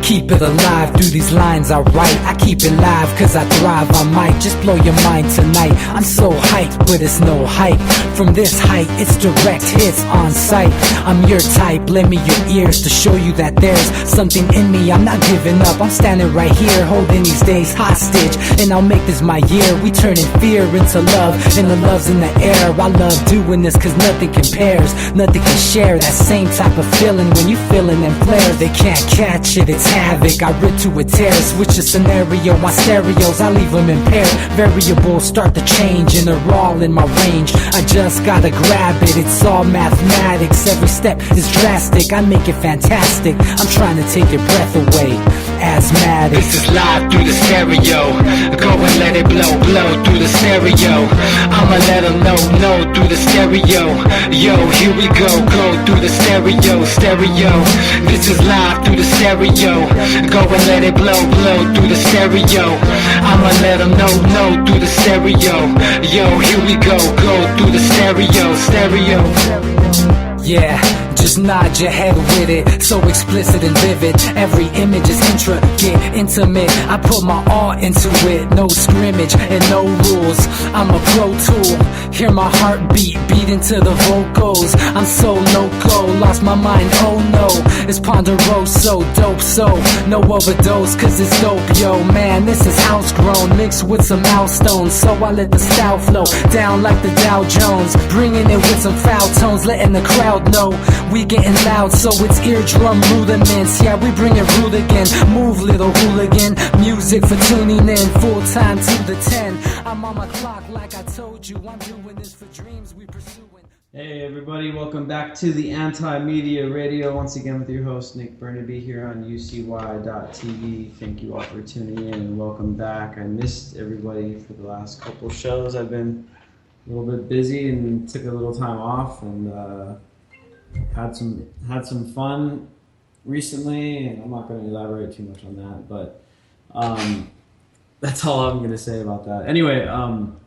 Keep it alive through these lines I write. I keep it live cause I thrive. I might just blow your mind tonight. I'm so hyped, but it's no hype. From this height, it's direct hits on sight. I'm your type, lend me your ears to show you that there's something in me. I'm not giving up, I'm standing right here, holding these days hostage. And I'll make this my year. We turning fear into love, and the love's in the air. I love doing this cause nothing compares. Nothing can share that same type of feeling when you feeling them flares. They can't catch it, it's havoc. I rip to a tear, switch the scenario. My stereos, I leave them impaired. Variables start to change and they're all in my range. I just gotta grab it, it's all mathematics. Every step is drastic, I make it fantastic. I'm trying to take your breath away. Asthmatic. This is live through the stereo. Go and let it blow, blow through the stereo. I'ma let them know through the stereo. Yo, here we go through the stereo, stereo. This is live through the stereo. Go and let it blow, blow through the stereo. I'ma let them know through the stereo. Yo, here we go through the stereo, stereo. Yeah, just nod your head with it, so explicit and vivid. Every image is intricate, intimate. I put my all into it, no scrimmage and no rules. I'm a pro tool, hear my heartbeat, beat into the vocals. I'm so loco, lost my mind, oh no. It's ponderoso, dope, so no overdose, cause it's dope, yo. Man, this is house grown, mixed with some milestones. So I let the style flow down like the Dow Jones, bringing it with some foul tones, letting the crowd know we getting loud, so it's eardrum rudiments. Yeah, we bring it rude again. Move, little hooligan. Music for tuning in, full time to the 10. I'm on my clock like I told you. I'm doing this for dreams we pursuing. Hey everybody, welcome back to the Anti-Media Radio. Once again with your host Nick Bernabe here on UCY.tv. Thank you all for tuning in and welcome back. I missed everybody for the last couple shows. I've been a little bit busy and took a little time off and had some fun recently, and I'm not going to elaborate too much on that, but that's all I'm going to say about that. Anyway, I'm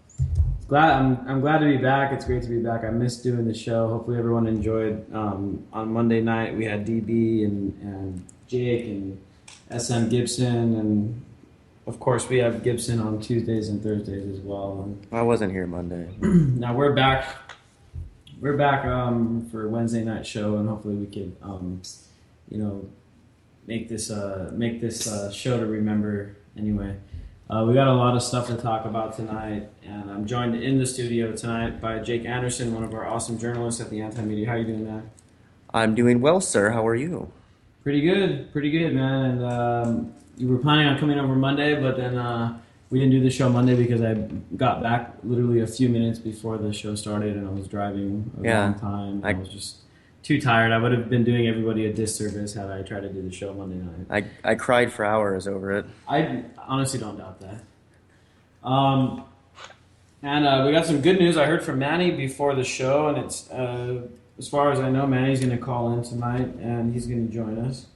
glad to be back. It's great to be back. I missed doing the show. Hopefully everyone enjoyed. On Monday night we had DB and Jake and SM Gibson, and of course we have Gibson on Tuesdays and Thursdays as well. I wasn't here Monday. Now we're back. We're back for Wednesday night show, and hopefully we could, make this show to remember. Anyway, we got a lot of stuff to talk about tonight, and I'm joined in the studio tonight by Jake Anderson, one of our awesome journalists at the Anti-Media. How are you doing, man? I'm doing well, sir. How are you? Pretty good, man. And you were planning on coming over Monday, but then we didn't do the show Monday because I got back literally a few minutes before the show started, and I was driving a long time. I was just too tired. I would have been doing everybody a disservice had I tried to do the show Monday night. I cried for hours over it. I honestly don't doubt that. And we got some good news. I heard from Manny before the show, and it's as far as I know, Manny's going to call in tonight, and he's going to join us.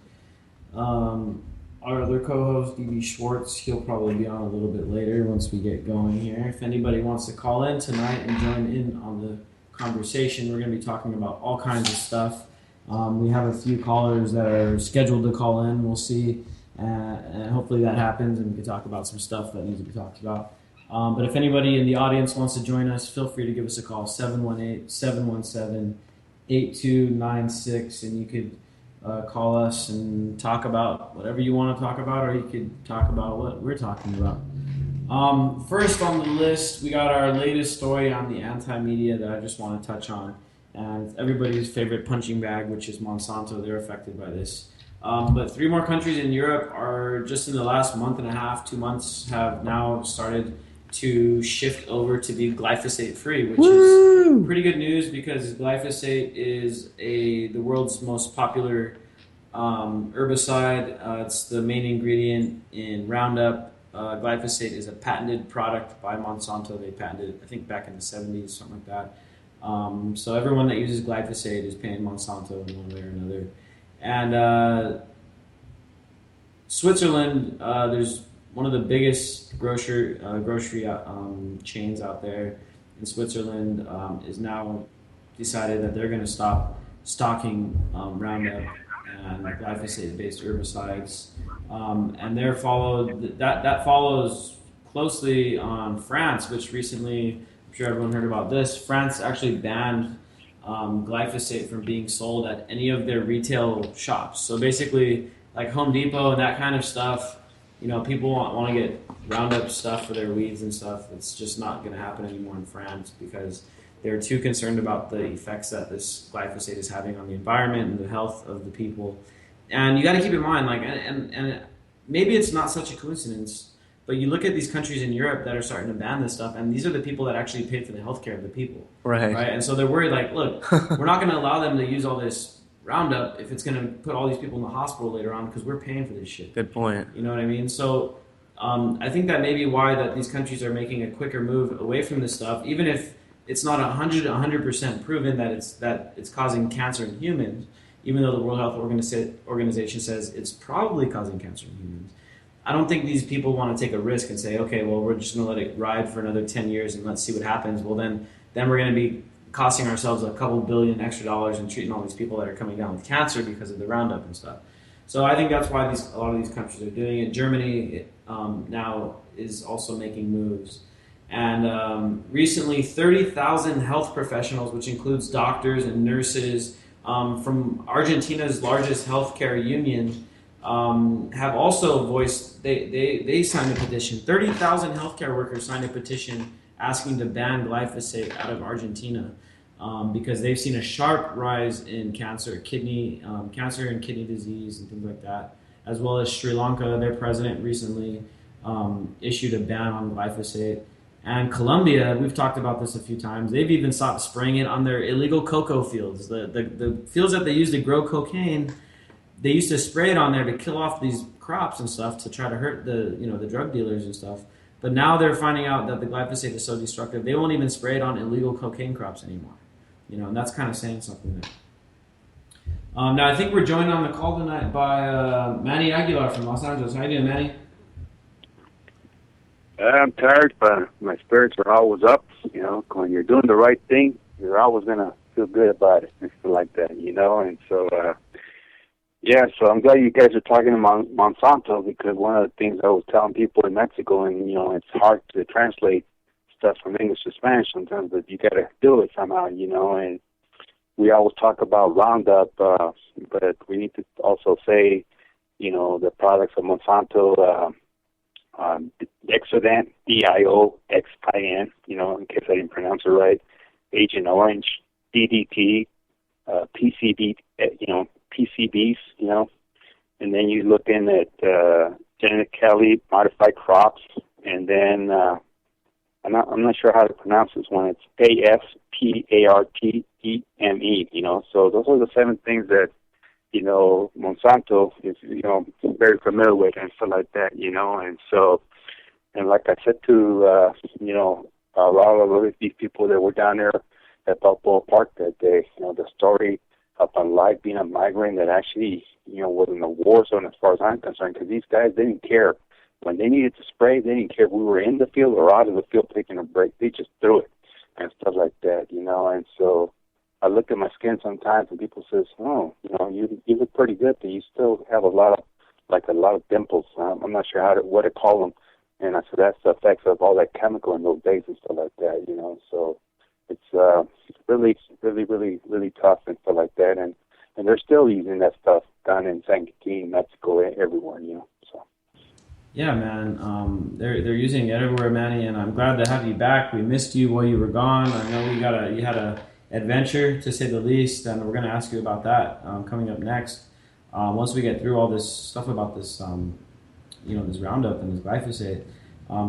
Our other co-host, DB Schwartz, he'll probably be on a little bit later once we get going here. If anybody wants to call in tonight and join in on the conversation, we're going to be talking about all kinds of stuff. We have a few callers that are scheduled to call in. We'll see, and hopefully that happens, and we can talk about some stuff that needs to be talked about. But if anybody in the audience wants to join us, feel free to give us a call, 718-717-8296, and you could call us and talk about whatever you want to talk about, or you could talk about what we're talking about. First on the list, we got our latest story on the Anti-Media that I just want to touch on, and everybody's favorite punching bag, which is Monsanto. They're affected by this. But 3 more countries in Europe are just in the last month and a half, 2 months, have now started to shift over to be glyphosate free, which is pretty good news because glyphosate is the world's most popular herbicide. It's the main ingredient in Roundup. Glyphosate is a patented product by Monsanto. They patented it, I think, back in the 70s, something like that. So everyone that uses glyphosate is paying Monsanto in one way or another. And Switzerland, there's one of the biggest grocery chains out there in Switzerland is now decided that they're going to stop stocking Roundup and glyphosate-based herbicides And that follows closely on France, which recently, I'm sure everyone heard about this. France actually banned glyphosate from being sold at any of their retail shops. So basically, like Home Depot and that kind of stuff, people want to get Roundup stuff for their weeds and stuff. It's just not going to happen anymore in France because they're too concerned about the effects that this glyphosate is having on the environment and the health of the people. And you got to keep in mind, like, and maybe it's not such a coincidence, but you look at these countries in Europe that are starting to ban this stuff, and these are the people that actually pay for the healthcare of the people, Right. And so they're worried, like, look, we're not going to allow them to use all this Roundup if it's going to put all these people in the hospital later on because we're paying for this shit. Good point. You know what I mean? So I think that may be why that these countries are making a quicker move away from this stuff, even if it's not 100% proven that it's causing cancer in humans, even though the World Health Organization says it's probably causing cancer in humans. I don't think these people want to take a risk and say, okay, well, we're just going to let it ride for another 10 years and let's see what happens. Well, then we're going to be costing ourselves a couple $billion extra and treating all these people that are coming down with cancer because of the Roundup and stuff. So I think that's why a lot of these countries are doing it. Germany now is also making moves. And recently, 30,000 health professionals, which includes doctors and nurses, from Argentina's largest healthcare union, have also voiced, they signed a petition. 30,000 healthcare workers signed a petition asking to ban glyphosate out of Argentina because they've seen a sharp rise in cancer and kidney disease and things like that, as well as Sri Lanka. Their president recently issued a ban on glyphosate. And Colombia, we've talked about this a few times, they've even stopped spraying it on their illegal cocoa fields. The fields that they use to grow cocaine, they used to spray it on there to kill off these crops and stuff to try to hurt the drug dealers and stuff. But now they're finding out that the glyphosate is so destructive, they won't even spray it on illegal cocaine crops anymore. And that's kind of saying something there. Now, I think we're joined on the call tonight by Manny Aguilar from Los Angeles. How you doing, Manny? I'm tired, but my spirits are always up. When you're doing the right thing, you're always going to feel good about it and feel like that, And so, so I'm glad you guys are talking to Monsanto because one of the things I was telling people in Mexico, and, it's hard to translate stuff from English to Spanish sometimes, but you got to do it somehow, and we always talk about Roundup, but we need to also say, the products of Monsanto, Dixodant, DIOXIN, in case I didn't pronounce it right, Agent Orange, DDT, PCBs, and then you look in at genetically modified crops, and then I'm not sure how to pronounce this one. It's ASPARTEME, So those are the 7 things that Monsanto is very familiar with and stuff like that, and so, and like I said to a lot of these people that were down there at Balboa Park that day, the story of a life being a migrant that actually was in a war zone as far as I'm concerned, because these guys, they didn't care when they needed to spray. They didn't care if we were in the field or out of the field taking a break. They just threw it and stuff like that, and so I look at my skin sometimes and people says, oh, you look pretty good, but you still have a lot of dimples. I'm not sure what to call them. And I said, that's the effects of all that chemical in those days and stuff like that, So it's really, really, really, really tough and stuff like that. And they're still using that stuff down in San Joaquin, Mexico, everywhere, So. Yeah, man. They're using it everywhere, Manny, and I'm glad to have you back. We missed you while you were gone. I know you had a adventure, to say the least, and we're going to ask you about that coming up next. Once we get through all this stuff about this, this Roundup and this glyphosate.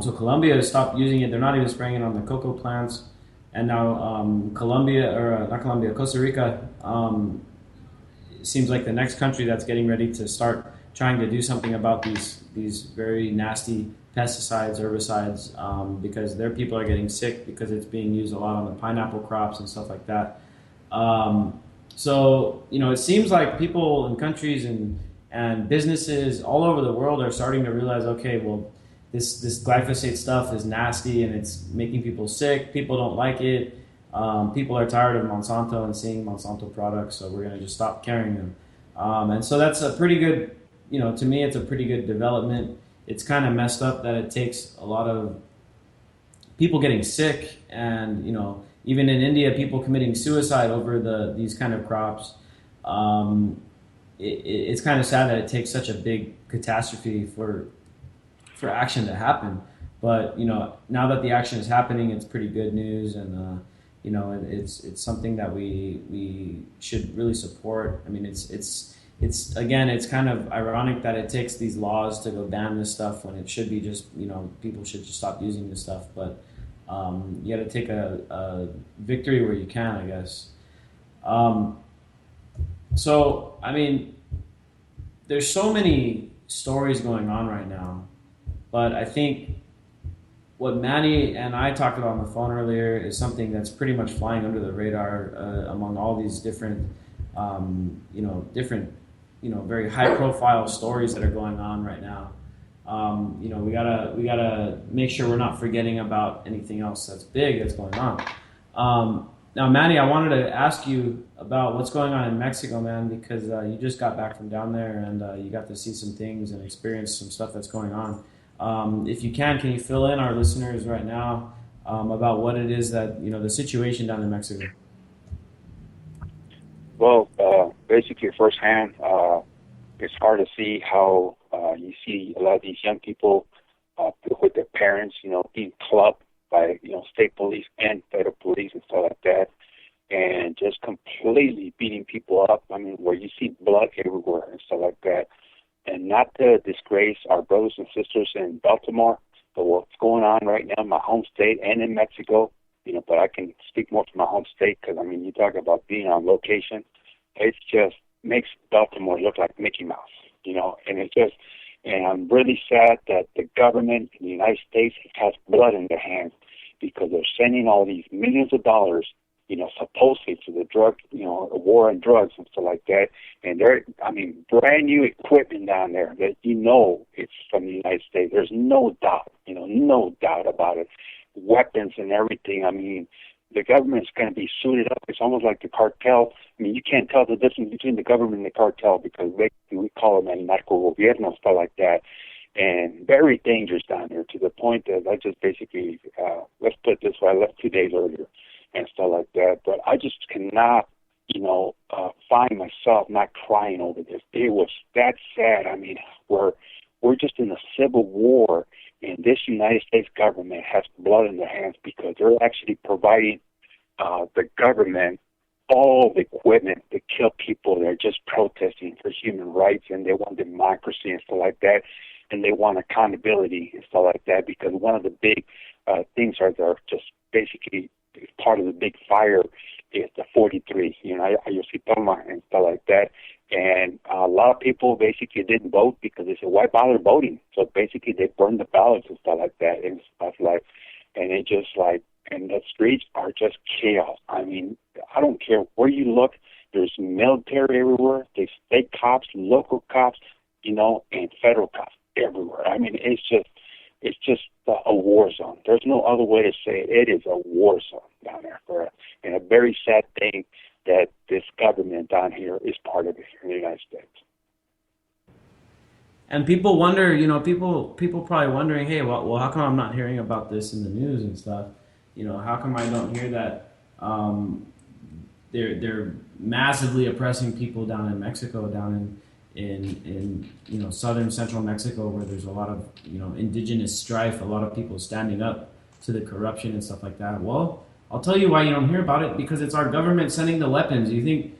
So Colombia has stopped using it. They're not even spraying it on the cocoa plants. And now Costa Rica seems like the next country that's getting ready to start trying to do something about these very nasty pesticides, herbicides, because their people are getting sick because it's being used a lot on the pineapple crops and stuff like that. So, it seems like people in countries and businesses all over the world are starting to realize, okay, well, this glyphosate stuff is nasty and it's making people sick. People don't like it. People are tired of Monsanto and seeing Monsanto products, so we're going to just stop carrying them. And so that's a pretty good to me, it's a pretty good development. It's kind of messed up that it takes a lot of people getting sick, and even in India, people committing suicide over these kind of crops. It's kind of sad that it takes such a big catastrophe for action to happen. But now that the action is happening, it's pretty good news, and it's something that we should really support. I mean, it's again, it's kind of ironic that it takes these laws to go ban this stuff when it should be just people should just stop using this stuff. But you got to take a victory where you can, I guess. So I mean, there's so many stories going on right now, but I think what Manny and I talked about on the phone earlier is something that's pretty much flying under the radar among all these different, very high-profile stories that are going on right now. We gotta make sure we're not forgetting about anything else that's big that's going on. Now, Manny, I wanted to ask you about what's going on in Mexico, man, because you just got back from down there and you got to see some things and experience some stuff that's going on. If you can you fill in our listeners right now about what it is that, the situation down in Mexico? Well, basically firsthand, it's hard to see how you see a lot of these young people with their parents, being clubbed by, state police and federal police and stuff like that, and just completely beating people up. I mean, where you see blood everywhere and stuff like that. And not to disgrace our brothers and sisters in Baltimore, but what's going on right now in my home state and in Mexico, but I can speak more to my home state because, I mean, you talk about being on location. It just makes Baltimore look like Mickey Mouse, and I'm really sad that the government in the United States has blood in their hands because they're sending all these millions of dollars, supposedly to the drug, war on drugs and stuff like that. And brand new equipment down there that it's from the United States. There's no doubt, no doubt about it. Weapons and everything. I mean, the government's going to be suited up. It's almost like the cartel. I mean, you can't tell the difference between the government and the cartel because we call them el narco gobierno, stuff like that. And very dangerous down there to the point that I just basically, let's put it this way, I left 2 days earlier and stuff like that. But I just cannot, find myself not crying over this. It was that sad. I mean, we're just in a civil war, and this United States government has blood in their hands because they're actually providing the government all the equipment to kill people that are just protesting for human rights, and they want democracy and stuff like that, and they want accountability and stuff like that because one of the big things are just basically part of the big fire is the 43, Ayotzinapa and stuff like that. And a lot of people basically didn't vote because they said, why bother voting? So basically they burned the ballots and stuff like that and stuff like, and it just like, and the streets are just chaos. I mean, I don't care where you look. There's military everywhere. There's state cops, local cops, and federal cops everywhere. I mean, it's just a war zone. There's no other way to say it. It is a war zone down there, and a very sad thing that this government down here is part of it here in the United States. And people wonder, people probably wondering, hey, well, how come I'm not hearing about this in the news and stuff? How come I don't hear that they're massively oppressing people down in Mexico, down in southern central Mexico, where there's a lot of indigenous strife, a lot of people standing up to the corruption and stuff like that. Well, I'll tell you why you don't hear about it, because it's our government sending the weapons. You think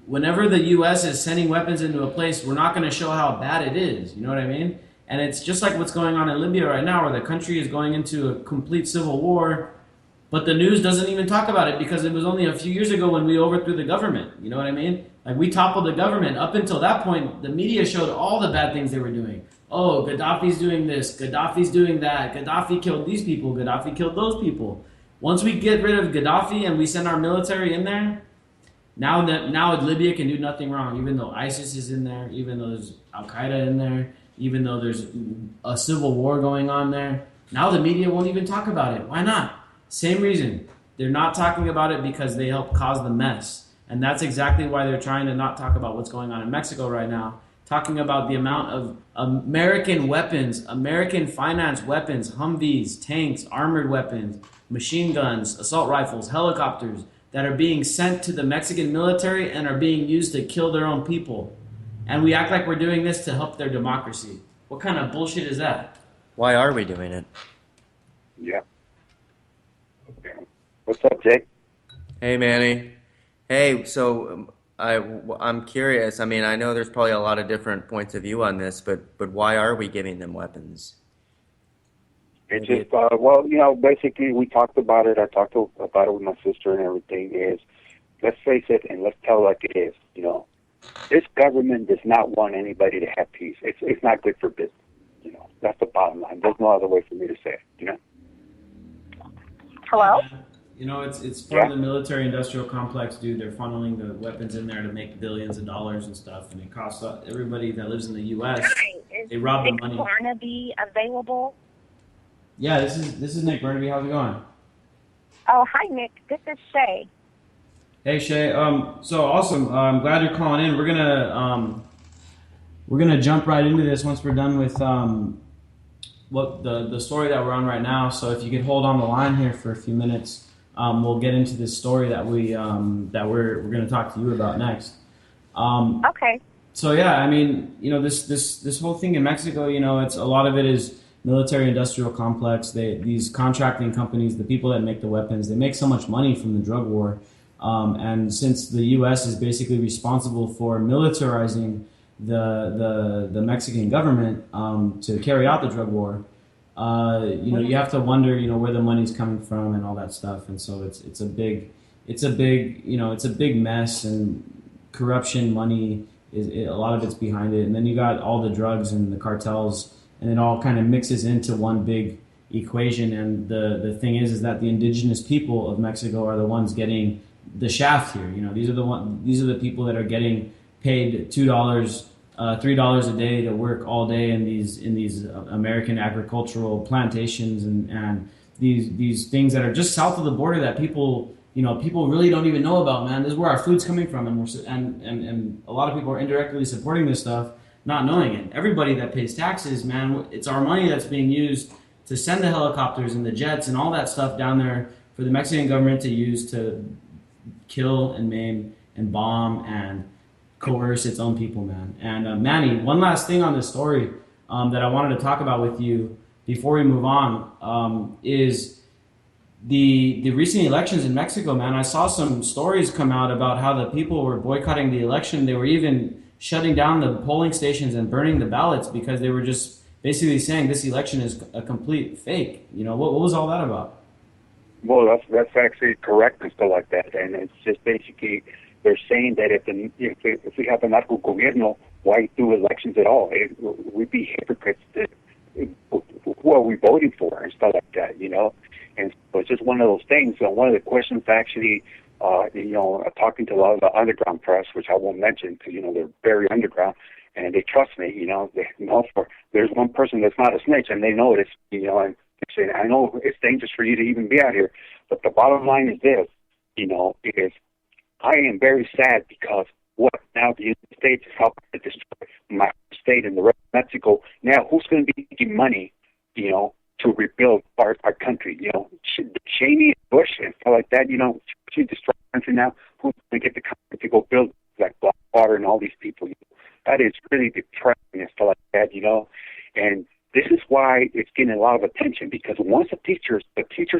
whenever the U.S. is sending weapons into a place, we're not going to show how bad it is. You know what I mean? And it's just like what's going on in Libya right now, where the country is going into a complete civil war, but the news doesn't even talk about it because it was only a few years ago when we overthrew the government. You know what I mean? Like, we toppled the government. Up until that point, the media showed all the bad things they were doing. Oh, Gaddafi's doing this, Gaddafi's doing that, Gaddafi killed these people, Gaddafi killed those people. Once we get rid of Gaddafi and we send our military in there, now Libya can do nothing wrong, even though ISIS is in there, even though there's Al-Qaeda in there, even though there's a civil war going on there. Now the media won't even talk about it. Why not? Same reason. They're not talking about it because they help cause the mess. And that's exactly why they're trying to not talk about what's going on in Mexico right now, talking about the amount of American weapons, American financed weapons, Humvees, tanks, armored weapons, machine guns, assault rifles, helicopters that are being sent to the Mexican military and are being used to kill their own people. And we act like we're doing this to help their democracy. What kind of bullshit is that? Why are we doing it? Yeah. Okay. What's up, Jake? Hey, Manny. Hey, so I'm curious. I mean, I know there's probably a lot of different points of view on this, but why are we giving them weapons? It's just, well, you know, basically we talked about it. I talked about it with my sister and everything. Is let's face it and let's tell it like it is. You know, this government does not want anybody to have peace. It's not good for business. You know, that's the bottom line. There's no other way for me to say it. You know. Hello? You know, it's part of the military-industrial complex, dude. They're funneling the weapons in there to make billions of dollars and stuff, and it costs everybody that lives in the U.S. Hi, They rob the is money. Bernabe available? Yeah, this is Nick Bernabe. How's it going? Oh, hi, Nick. This is Shay. Hey Shay. So awesome. I'm glad you're calling in. We're gonna jump right into this once we're done with what the story that we're on right now. So if you could hold on the line here for a few minutes, we'll get into this story that we're gonna talk to you about next. Okay. So yeah, I mean, you know, this whole thing in Mexico, you know, it's a lot of it is military-industrial complex. These contracting companies, the people that make the weapons, they make so much money from the drug war. And since the U.S. is basically responsible for militarizing the Mexican government to carry out the drug war, you know, you have to wonder, you know, where the money's coming from and all that stuff. And so it's a big mess, and corruption, money a lot of it's behind it. And then you got all the drugs and the cartels, and it all kind of mixes into one big equation. And the thing is that the indigenous people of Mexico are the ones getting the shaft here. You know, these are the people that are getting paid $2, $3 a day to work all day in these American agricultural plantations and these things that are just south of the border that people really don't even know about, man. This is where our food's coming from, and a lot of people are indirectly supporting this stuff, not knowing it. Everybody that pays taxes, man, it's our money that's being used to send the helicopters and the jets and all that stuff down there for the Mexican government to use to kill and maim and bomb and coerce its own people, man. And Manny, one last thing on this story that I wanted to talk about with you before we move on is the recent elections in Mexico, man. I saw some stories come out about how the people were boycotting the election. They were even shutting down the polling stations and burning the ballots because they were just basically saying this election is a complete fake. You know, what was all that about? Well, that's actually correct and stuff like that. And it's just basically they're saying that if we have a narco gobierno, why do elections at all? We'd be hypocrites. Who are we voting for and stuff like that, you know? And so it's just one of those things. So one of the questions actually, talking to a lot of the underground press, which I won't mention because, you know, they're very underground, and they trust me, you know. There's one person that's not a snitch, and they know it, you know, and they say, I know it's dangerous for you to even be out here. But the bottom line is this, you know, is I am very sad because what now the United States is helping to destroy my state and the rest of Mexico. Now, who's going to be making money, you know, to rebuild our country? You know, Cheney, Bush, and stuff like that. You know, she destroyed the country now. Who's going to get the country to go build like Blackwater and all these people? You know, that is really depressing and stuff like that. You know, and this is why it's getting a lot of attention, because once the teachers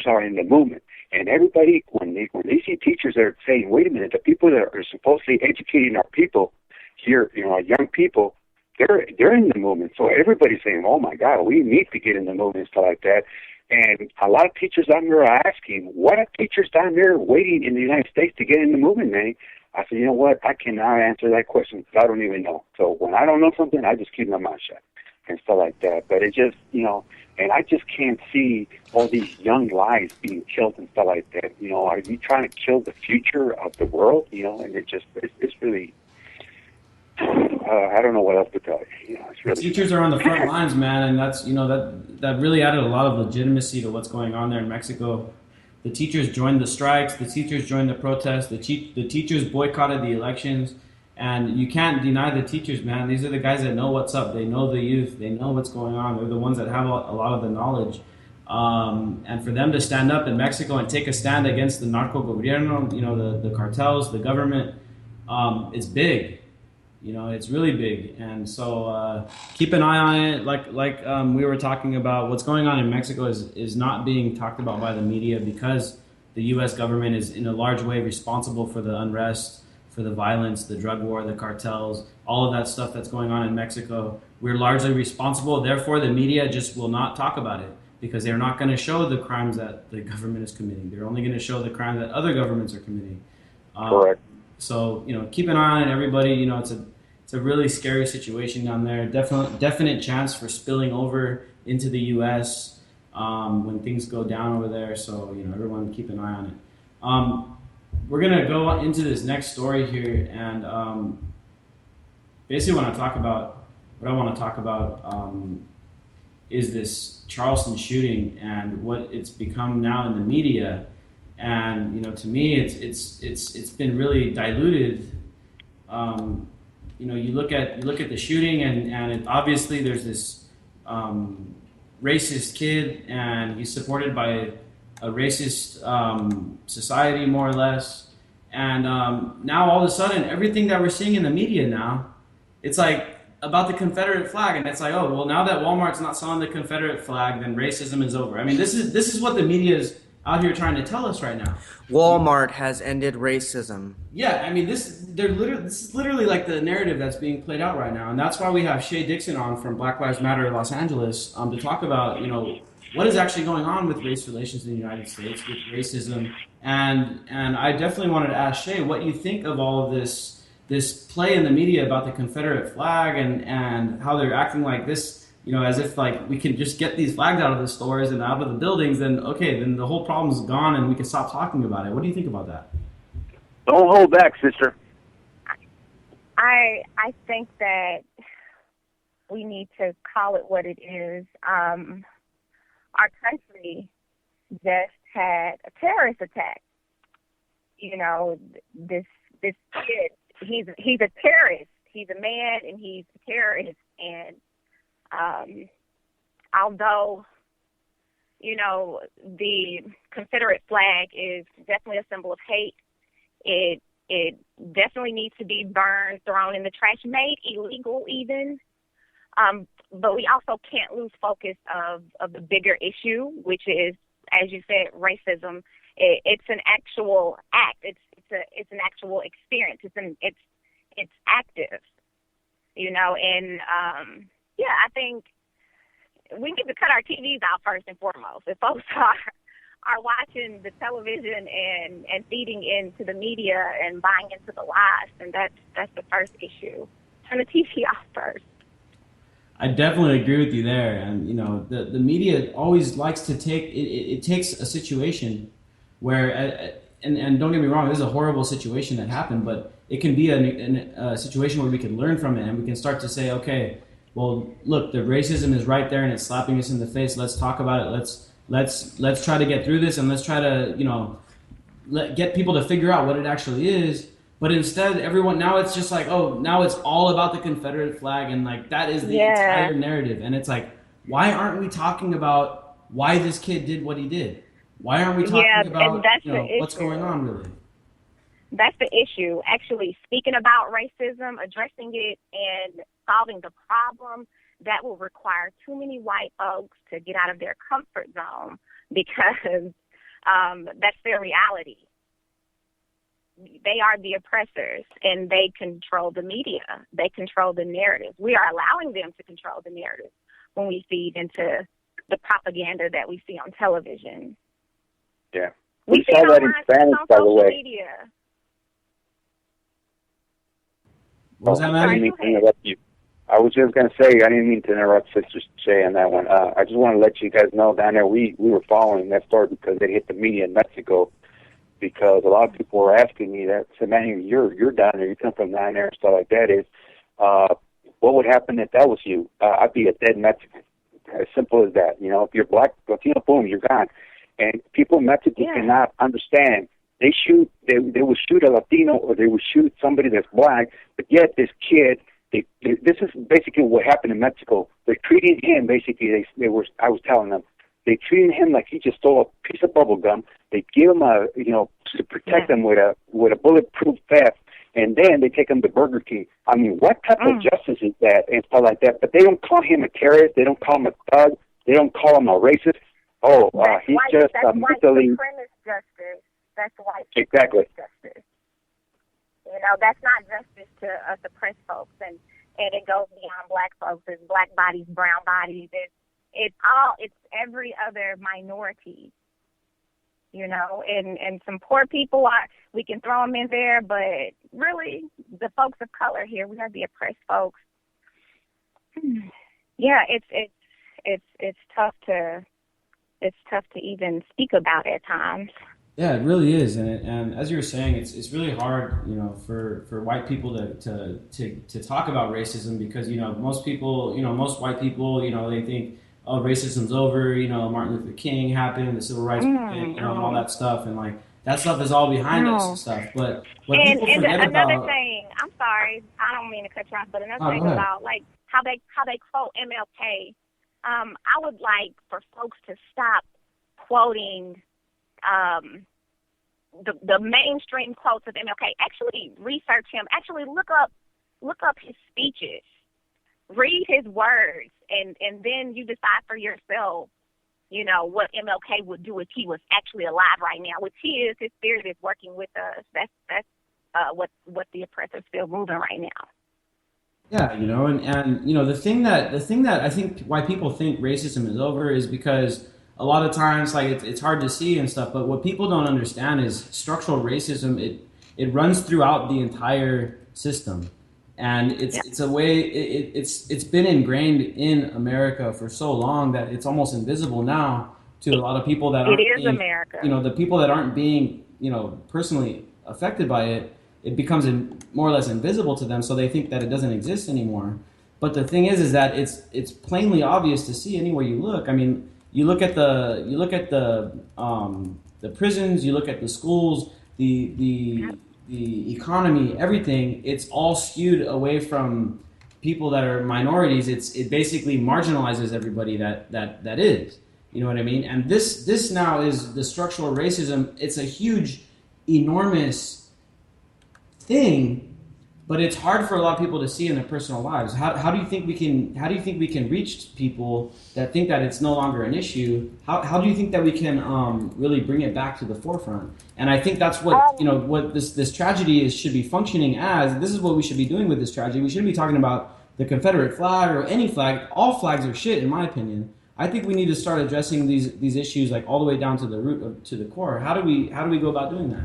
are in the movement, and everybody when they see teachers that are saying, wait a minute, the people that are supposedly educating our people here, you know, our young people, they're in the movement. So everybody's saying, oh my God, we need to get in the movement and stuff like that. And a lot of teachers down there are asking, what are teachers down there waiting in the United States to get in the movement, man? I said, you know what, I cannot answer that question because I don't even know. So when I don't know something, I just keep my mouth shut and stuff like that. But it just, you know, and I just can't see all these young lives being killed and stuff like that. You know, are you trying to kill the future of the world? You know, and it's really, I don't know what else to tell you. You know, it's really teachers are on the front lines, man, and that's, you know, that really added a lot of legitimacy to what's going on there in Mexico. The teachers joined the strikes, the teachers joined the protests, the teachers boycotted the elections, And you can't deny the teachers, man. These are the guys that know what's up. They know the youth. They know what's going on. They're the ones that have a lot of the knowledge. And for them to stand up in Mexico and take a stand against the narco gobierno, the cartels, the government, it's big. It's really big. And so keep an eye on it. Like we were talking about, what's going on in Mexico is not being talked about by the media because the U.S. government is in a large way responsible for the unrest, for the violence, the drug war, the cartels, all of that stuff that's going on in Mexico. We're largely responsible. Therefore, the media just will not talk about it because they're not going to show the crimes that the government is committing. They're only going to show the crimes that other governments are committing. Correct. So, keep an eye on it, everybody. It's a really scary situation down there. Definite chance for spilling over into the U.S. When things go down over there. So, everyone keep an eye on it. We're going to go into this next story here, and basically what I want to talk about is this Charleston shooting and what it's become now in the media. And to me, it's been really diluted. You look at the shooting, and obviously there's this racist kid, and he's supported by a racist society, more or less. And now all of a sudden, everything that we're seeing in the media now, it's like about the Confederate flag, and it's like, oh, well, now that Walmart's not selling the Confederate flag, then racism is over. I mean, this is what the media is out here trying to tell us right now. Walmart has ended racism. Yeah, I mean, this is literally like the narrative that's being played out right now, and that's why we have Shay Dixon on from Black Lives Matter Los Angeles to talk about what is actually going on with race relations in the United States, with racism, and I definitely wanted to ask Shay what you think of all of this play in the media about the Confederate flag and how they're acting like this, as if like we can just get these flags out of the stores and out of the buildings, then the whole problem's gone and we can stop talking about it. What do you think about that? Don't hold back, sister. I think that we need to call it what it is. Our country just had a terrorist attack. This kid, he's a terrorist. He's a man and he's a terrorist. And although the Confederate flag is definitely a symbol of hate, it definitely needs to be burned, thrown in the trash, made illegal even. But we also can't lose focus of the bigger issue, which is, as you said, racism. It's an actual act. It's an actual experience. It's active, And I think we need to cut our TVs out first and foremost. If folks are watching the television and feeding into the media and buying into the lies, then that's the first issue. Turn the TV off first. I definitely agree with you there, and the media always likes to take it takes a situation where, and don't get me wrong, this is a horrible situation that happened, but it can be a situation where we can learn from it and we can start to say, okay, well, look, the racism is right there and it's slapping us in the face. Let's talk about it. Let's try to get through this, and let's try to get people to figure out what it actually is. But instead, everyone, now it's just like, oh, now it's all about the Confederate flag, and like that is the entire narrative. And it's like, why aren't we talking about why this kid did what he did? Why aren't we talking about what's going on really? That's the issue. Actually speaking about racism, addressing it, and solving the problem, that will require too many white folks to get out of their comfort zone because that's their reality. They are the oppressors, and they control the media. They control the narrative. We are allowing them to control the narrative when we feed into the propaganda that we see on television. Yeah. We saw that in Spanish, by the way. Media. What was that, Matt? I didn't mean to interrupt you. I was just going to say, I didn't mean to interrupt Sister Shay on that one. I just want to let you guys know down there, we were following that story because it hit the media in Mexico. Because a lot of people were asking me that, said, man, you're down there, you come from down there and stuff like that. Is what would happen if that was you? I'd be a dead Mexican. As simple as that. If you're black, Latino, boom, you're gone. And people in Mexico cannot understand they would shoot a Latino or they would shoot somebody that's black, but yet this kid, this is basically what happened in Mexico. They're treating him basically. I was telling them, they treated him like he just stole a piece of bubble gum. They give him to protect him with a bulletproof vest, and then they take him to Burger King. I mean, what type of justice is that and stuff like that? But they don't call him a terrorist. They don't call him a thug. They don't call him a racist. Oh, he's just mentally. That's white supremacist justice. That's white exactly justice. You know, that's not justice to us oppressed folks, and it goes beyond black folks. It's black bodies, brown bodies. It's every other minority. You know, and some poor people we can throw them in there, but really the folks of color here, we have the oppressed folks. Yeah, it's tough to even speak about at times. Yeah, it really is, and as you were saying, it's really hard, you know, for white people to talk about racism because most white people, they think, oh, racism's over, Martin Luther King happened, the civil rights movement, all that stuff, and like that stuff is all behind us and stuff. But what people forget another about, thing, I'm sorry, I don't mean to cut you off, but another thing about like how they quote MLK, I would like for folks to stop quoting the mainstream quotes of MLK. Actually research him. Actually look up his speeches. Read his words, and then you decide for yourself, what MLK would do if he was actually alive right now, which he is. His spirit is working with us. That's what the oppressors feel moving right now. Yeah, and the thing that I think why people think racism is over is because a lot of times, like it's hard to see and stuff, but what people don't understand is structural racism. It runs throughout the entire system, and it's a way. It's been ingrained in America for so long that it's almost invisible now to a lot of people that aren't. It is America. The people that aren't being personally affected by it. It becomes more or less invisible to them, so they think that it doesn't exist anymore. But the thing is that it's plainly obvious to see anywhere you look. I mean. You look at the prisons, you look at the schools, the economy, everything. It's all skewed away from people that are minorities. It basically marginalizes everybody that is. You know what I mean? And this now is the structural racism. It's a huge, enormous thing. But it's hard for a lot of people to see in their personal lives. How do you think we can reach people that think that it's no longer an issue? How do you think that we can really bring it back to the forefront? And I think that's what what this tragedy should be functioning as. This is what we should be doing with this tragedy. We shouldn't be talking about the Confederate flag or any flag. All flags are shit, in my opinion. I think we need to start addressing these issues like all the way down to the root to the core. How do we go about doing that?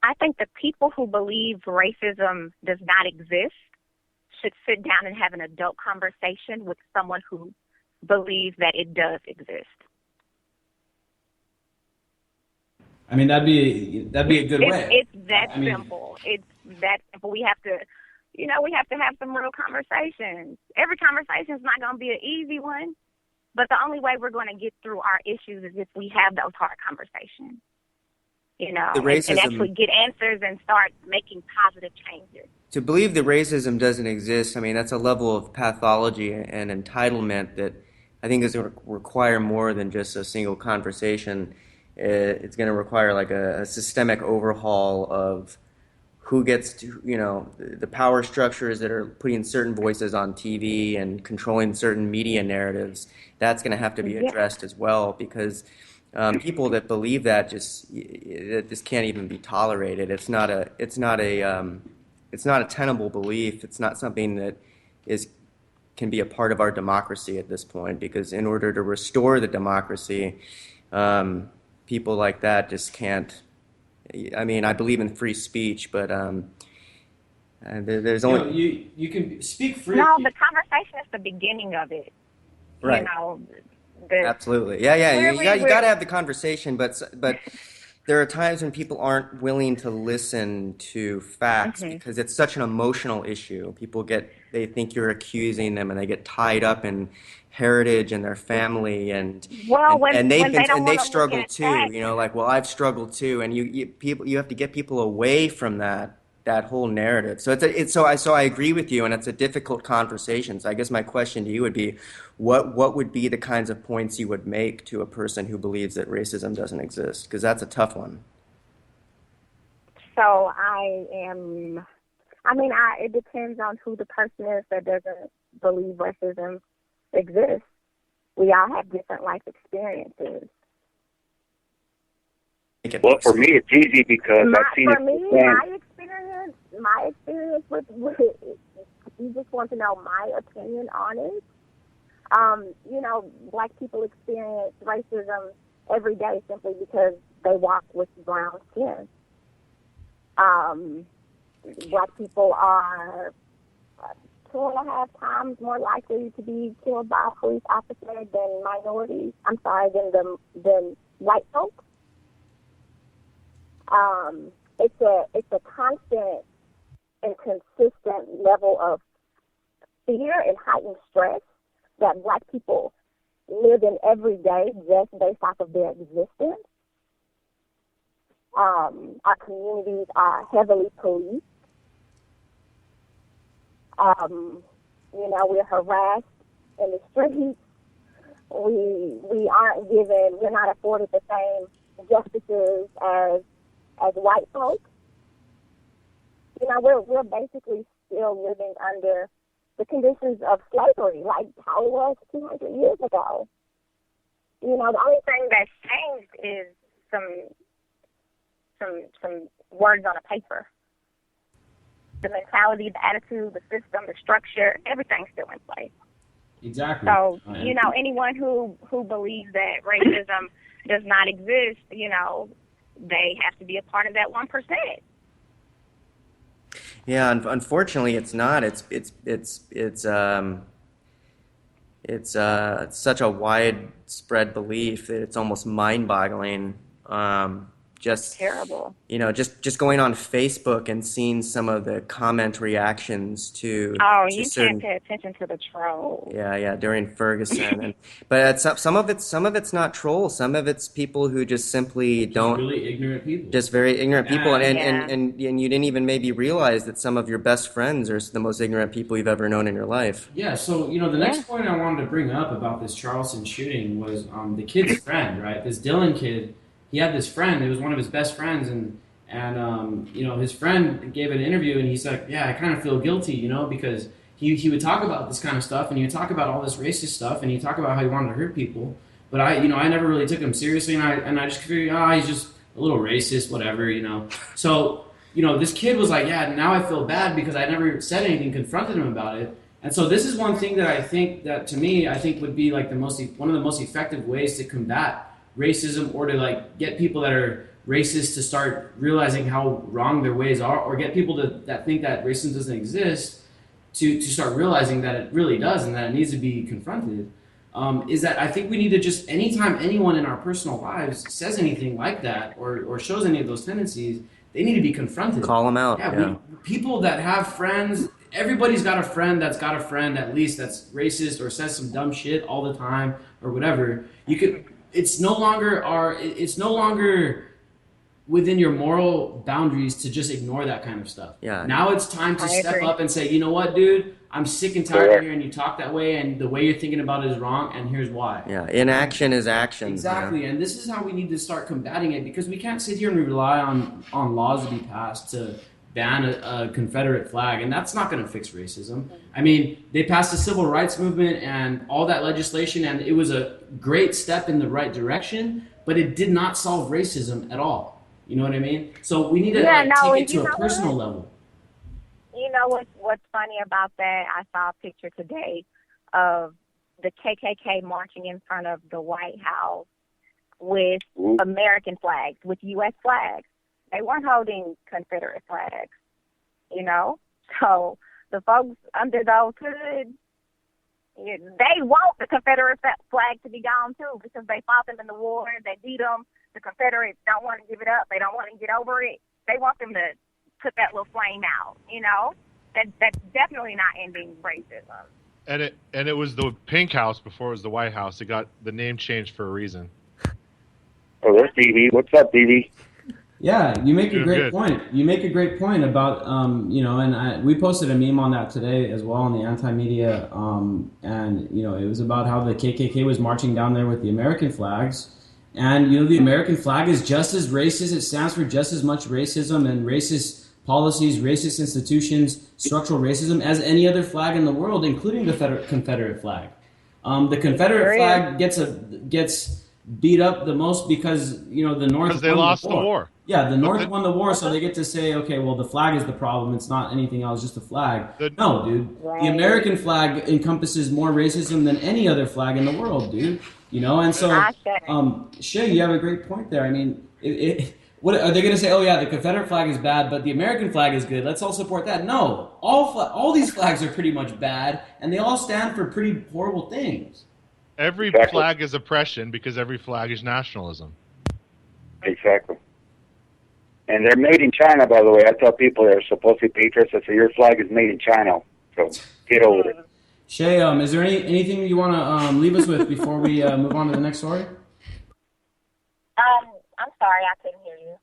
I think the people who believe racism does not exist should sit down and have an adult conversation with someone who believes that it does exist. I mean, that'd be a good way. It's that simple. It's that simple. We have to have some real conversations. Every conversation is not going to be an easy one, but the only way we're going to get through our issues is if we have those hard conversations. And actually get answers and start making positive changes. To believe that racism doesn't exist, I mean, that's a level of pathology and entitlement that I think is going to require more than just a single conversation. It's going to require like a systemic overhaul of who gets to, the power structures that are putting certain voices on TV and controlling certain media narratives. That's going to have to be addressed as well, because people that believe that just can't even be tolerated. It's not a tenable belief. It's not something that can be a part of our democracy at this point, because in order to restore the democracy, people like that just can't. I mean, I believe in free speech, but there's only you can speak free. No, the conversation is the beginning of it. Right. Absolutely. Yeah. You got to have the conversation, but there are times when people aren't willing to listen to facts because it's such an emotional issue. They think you're accusing them, and they get tied up in heritage and their family, and when they don't want to look struggle at too. facts. You know, like, well, I've struggled too, and you have to get people away from that whole narrative. So I agree with you, and it's a difficult conversation. So I guess my question to you would be, what would be the kinds of points you would make to a person who believes that racism doesn't exist? Because that's a tough one. So it depends on who the person is that doesn't believe racism exists. We all have different life experiences. Well, for me, it's easy because I've seen for me, my experience with you just want to know my opinion on it. Black people experience racism every day simply because they walk with brown skin. Black people are 2.5 times more likely to be killed by a police officer than minorities. Than white folks. It's a constant and consistent level of fear and heightened stress that Black people live in every day just based off of their existence. Our communities are heavily policed. We're harassed in the streets. We're not afforded the same justices as white folks. We're basically still living under the conditions of slavery, like how it was 200 years ago. The only thing that's changed is some words on a paper. The mentality, the attitude, the system, the structure, everything's still in place. Exactly. So, anyone who believes that racism does not exist, they have to be a part of that 1%. Yeah, unfortunately, it's not. It's such a widespread belief that it's almost mind-boggling. Just terrible. Just going on Facebook and seeing some of the comment reactions to. You can't pay attention to the trolls. Yeah, during Ferguson, but some of it's not trolls. Some of it's people who just simply don't. Really ignorant people. Just very ignorant people, and you didn't even maybe realize that some of your best friends are the most ignorant people you've ever known in your life. Yeah. So the next point I wanted to bring up about this Charleston shooting was the kid's friend, right? This Dylan kid. He had this friend. It was one of his best friends, and his friend gave an interview, and he's like, "Yeah, I kind of feel guilty, because he would talk about this kind of stuff, and he would talk about all this racist stuff, and he'd talk about how he wanted to hurt people, but I never really took him seriously, and I just figured, he's just a little racist, whatever, So, this kid was like, yeah, now I feel bad because I never said anything, confronted him about it, and so this is one thing that I think that to me I think would be like one of the most effective ways to combat racism, or to like get people that are racist to start realizing how wrong their ways are, or get people that think that racism doesn't exist to start realizing that it really does and that it needs to be confronted, is that I think we need to just, anytime anyone in our personal lives says anything like that or shows any of those tendencies, they need to be confronted. Call them out. People that have friends, everybody's got a friend that's got a friend at least that's racist or says some dumb shit all the time or whatever. It's no longer within your moral boundaries to just ignore that kind of stuff. Yeah. Now it's time to step up and say, you know what, dude, I'm sick and tired of hearing you talk that way, and the way you're thinking about it is wrong, and here's why. Yeah, inaction is action. Exactly, and this is how we need to start combating it, because we can't sit here and rely on laws to be passed to ban a Confederate flag, and that's not going to fix racism. I mean, they passed the civil rights movement and all that legislation, and it was a great step in the right direction, but it did not solve racism at all. You know what I mean? So we need to take it to a personal level. You know what's funny about that? I saw a picture today of the KKK marching in front of the White House with American flags, with U.S. flags. They weren't holding Confederate flags, So the folks under those hoods, they want the Confederate flag to be gone too, because they fought them in the war, they beat them, the Confederates don't want to give it up. They don't want to get over it. They want them to put that little flame out, you know? That's definitely not ending racism. And it was the Pink House before it was the White House. It got the name changed for a reason. Oh, there's DV. What's up, DV? Yeah, you make a great Good. point. You make a great point about, and we posted a meme on that today as well on the anti-media, and, it was about how the KKK was marching down there with the American flags, and, the American flag is just as racist. It stands for just as much racism and racist policies, racist institutions, structural racism as any other flag in the world, including the Confederate flag. The Confederate flag gets beat up the most because the North Because they lost the war. Yeah, the North won the war, so they get to say, okay, well, the flag is the problem. It's not anything else, just a flag. No, dude. Right. The American flag encompasses more racism than any other flag in the world, dude. And so, Shay, you have a great point there. I mean, what are they going to say? Oh, yeah, the Confederate flag is bad, but the American flag is good. Let's all support that. No, all these flags are pretty much bad, and they all stand for pretty horrible things. Every flag is oppression because every flag is nationalism. Exactly. And they're made in China, by the way. I tell people they're supposed to be patriots. I say your flag is made in China, so get over it. Shay, is there anything you want to leave us with before we move on to the next story? I'm sorry, I couldn't hear you.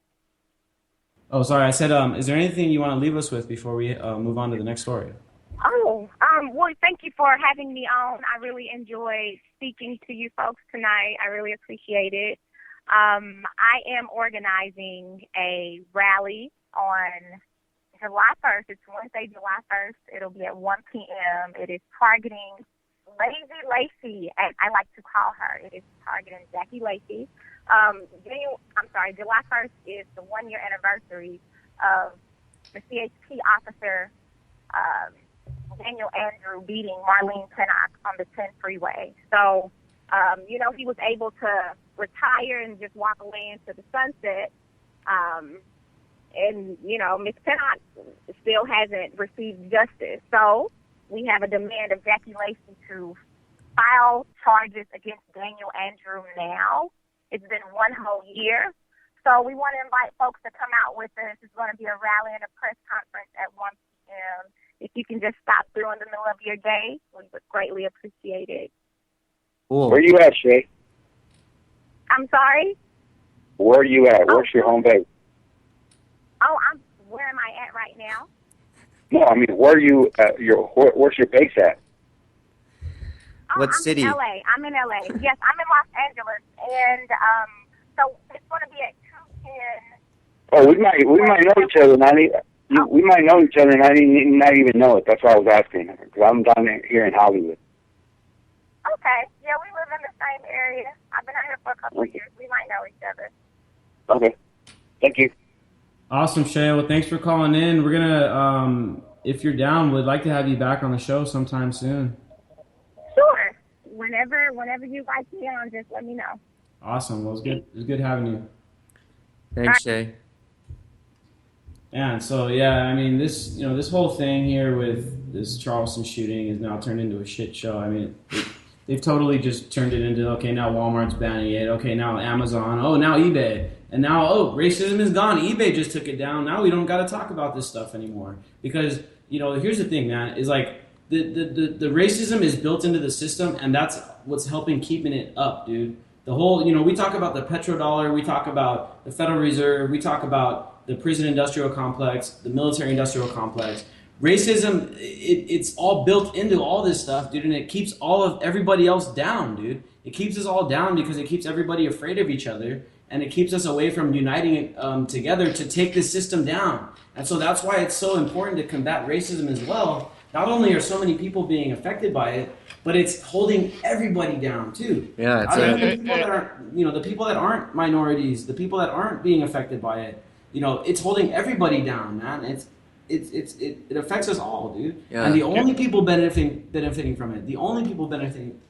Oh, sorry. I said, is there anything you want to leave us with before we move on to the next story? Oh, well, thank you for having me on. I really enjoyed speaking to you folks tonight. I really appreciate it. I am organizing a rally on July 1st. It's Wednesday, July 1st. It'll be at 1 p.m. It is targeting Lazy Lacey, as I like to call her. It is targeting Jackie Lacey. July 1st is the 1-year anniversary of the CHP officer, Daniel Andrew, beating Marlene Pinnock on the 10 freeway. So, he was able to retire and just walk away into the sunset. And Miss Pinnock still hasn't received justice. So we have a demand of Jackie Lacey to file charges against Daniel Andrew now. It's been 1 whole year. So we want to invite folks to come out with us. It's going to be a rally and a press conference at 1 p.m. If you can just stop through in the middle of your day, we would greatly appreciate it. Cool. Where you at, Shay? I'm sorry? Where are you at? Where's your home base? Oh, where am I at right now? No, I mean, where are you at? Where's your base at? Oh, What city? I'm in LA. Yes, I'm in Los Angeles, and so it's going to be at 210. Oh, we might know each other. We might know each other, and I didn't not even know it. That's why I was asking. Because I'm down here in Hollywood. Okay. Yeah, we live in the same area. I've been out here for a couple of years. We might know each other. Okay. Thank you. Awesome, Shay. Well, thanks for calling in. We're gonna, if you're down, we'd like to have you back on the show sometime soon. Sure. Whenever you like me on, just let me know. Awesome. Well, it was good having you. Thanks, Shay. Yeah, and so I mean, this whole thing here with this Charleston shooting is now turned into a shit show. I mean, they've totally just turned it into, okay, now Walmart's banning it. Okay, now Amazon. Oh, now eBay. And now, racism is gone. eBay just took it down. Now we don't got to talk about this stuff anymore. Because, here's the thing, man, is like the racism is built into the system, and that's what's helping keeping it up, dude. The whole, we talk about the petrodollar, we talk about the Federal Reserve, we talk about the prison industrial complex, the military industrial complex. Racism, it's all built into all this stuff, dude, and it keeps everybody else down, dude. It keeps us all down because it keeps everybody afraid of each other, and it keeps us away from uniting together to take this system down. And so that's why it's so important to combat racism as well. Not only are so many people being affected by it, but it's holding everybody down too. Yeah, the people that aren't minorities, the people that aren't being affected by it, it's holding everybody down, man. It affects us all, dude. Yeah. And the only people benefiting from it, the only people benefiting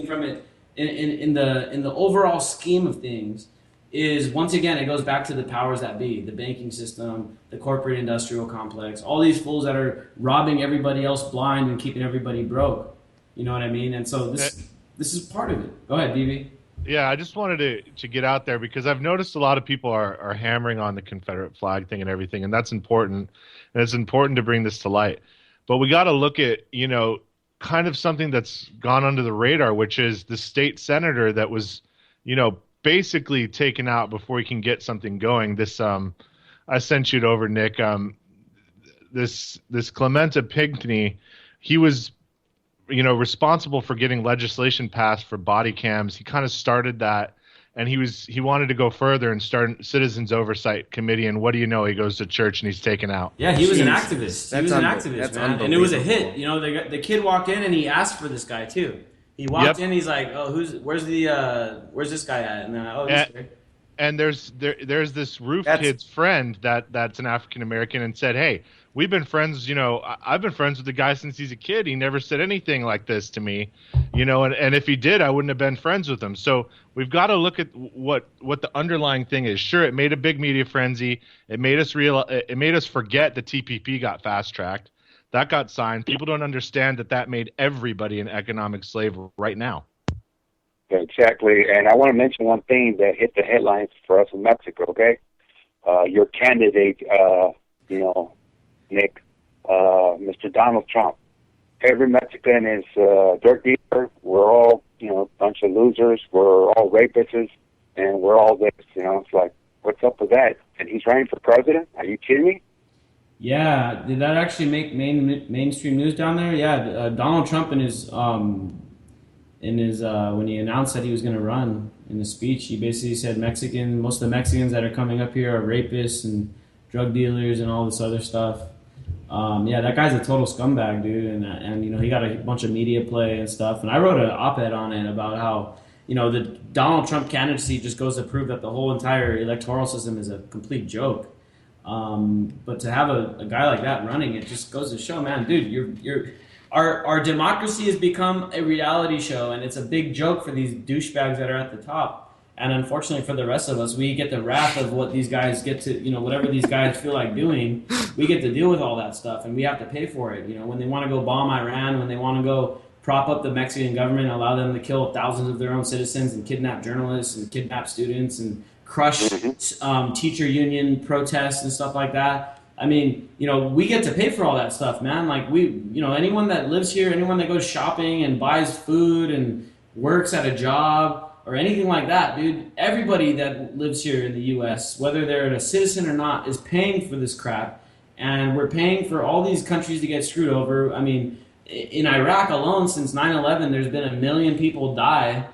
from it in the overall scheme of things is, once again, it goes back to the powers that be, the banking system, the corporate industrial complex, all these fools that are robbing everybody else blind and keeping everybody broke. You know what I mean? And so this is part of it. Go ahead, BB. Yeah, I just wanted to get out there because I've noticed a lot of people are hammering on the Confederate flag thing and everything, and that's important. And it's important to bring this to light. But we got to look at, kind of something that's gone under the radar, which is the state senator that was, basically taken out before he can get something going. This I sent you it over, Nick. This Clementa Pinckney, he was responsible for getting legislation passed for body cams. He kind of started that, and he wanted to go further and start Citizens Oversight Committee. And what do you know? He goes to church and he's taken out. Yeah, he was an activist. He was an activist, man, and it was a hit. The kid walked in and he asked for this guy too. He walked in. He's like, "Oh, where's this guy at?" And then, this guy. And there's this roof kid's friend that's an African American and said, "Hey, we've been friends. I've been friends with the guy since he's a kid. He never said anything like this to me, and if he did, I wouldn't have been friends with him." So we've got to look at what the underlying thing is. Sure, it made a big media frenzy. It made us forget the TPP got fast tracked. That got signed. People don't understand that made everybody an economic slave right now. Exactly, and I want to mention one thing that hit the headlines for us in Mexico. Okay, your candidate, Nick, Mr. Donald Trump. Every Mexican is a drug dealer. We're all, a bunch of losers. We're all rapists, and we're all this. It's like, what's up with that? And he's running for president? Are you kidding me? Yeah, did that actually make mainstream news down there? Yeah, Donald Trump in his when he announced that he was going to run in the speech, he basically said most of the Mexicans that are coming up here are rapists and drug dealers and all this other stuff. That guy's a total scumbag, dude, and he got a bunch of media play and stuff. And I wrote an op-ed on it about how the Donald Trump candidacy just goes to prove that the whole entire electoral system is a complete joke. But to have a guy like that running, it just goes to show, man, dude, Our democracy has become a reality show, and it's a big joke for these douchebags that are at the top. And unfortunately for the rest of us, we get the wrath of what these guys get to, whatever these guys feel like doing, we get to deal with all that stuff, and we have to pay for it. When they want to go bomb Iran, when they want to go prop up the Mexican government and allow them to kill thousands of their own citizens and kidnap journalists and kidnap students and crush teacher union protests and stuff like that. I mean, we get to pay for all that stuff, man. Like anyone that lives here, anyone that goes shopping and buys food and works at a job or anything like that, dude, everybody that lives here in the U.S., whether they're a citizen or not, is paying for this crap. And we're paying for all these countries to get screwed over. I mean, in Iraq alone, since 9/11, there's been 1 million people die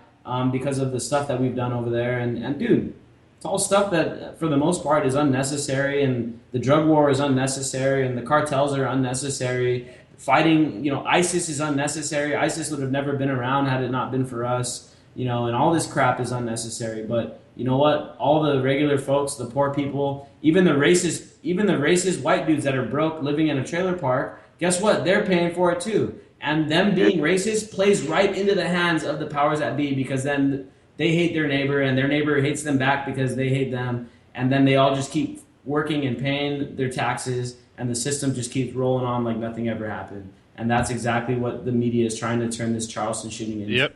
because of the stuff that we've done over there. And dude, it's all stuff that, for the most part, is unnecessary, and the drug war is unnecessary, and the cartels are unnecessary. Fighting, ISIS is unnecessary. ISIS would have never been around had it not been for us, and all this crap is unnecessary. But you know what? All the regular folks, the poor people, even the racist white dudes that are broke living in a trailer park, guess what? They're paying for it too. And them being racist plays right into the hands of the powers that be, because then they hate their neighbor, and their neighbor hates them back because they hate them. And then they all just keep working and paying their taxes, and the system just keeps rolling on like nothing ever happened. And that's exactly what the media is trying to turn this Charleston shooting into. Yep.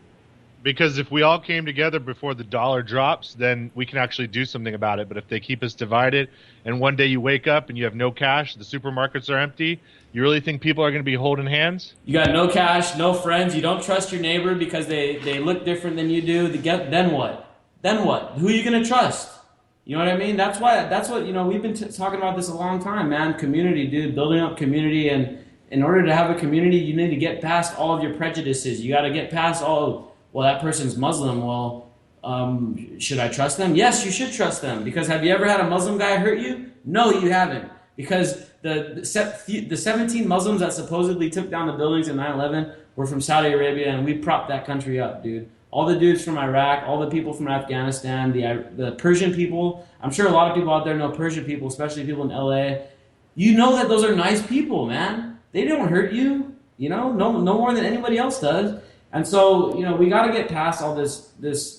Because if we all came together before the dollar drops, then we can actually do something about it. But if they keep us divided, and one day you wake up and you have no cash, the supermarkets are empty, you really think people are going to be holding hands? You got no cash, no friends, you don't trust your neighbor because they look different than you do. Then what? Then what? Who are you going to trust? You know what I mean? That's what we've been talking about this a long time, man. Community, dude, building up community. And in order to have a community, you need to get past all of your prejudices. You got to get past well, that person's Muslim. Well, should I trust them? Yes, you should trust them. Because have you ever had a Muslim guy hurt you? No, you haven't. Because the 17 Muslims that supposedly took down the buildings in 9/11 were from Saudi Arabia, and we propped that country up, dude. All the dudes from Iraq, all the people from Afghanistan, the Persian people. I'm sure a lot of people out there know Persian people, especially people in LA. You know that those are nice people, man. They don't hurt you, no more than anybody else does. And so, we got to get past all this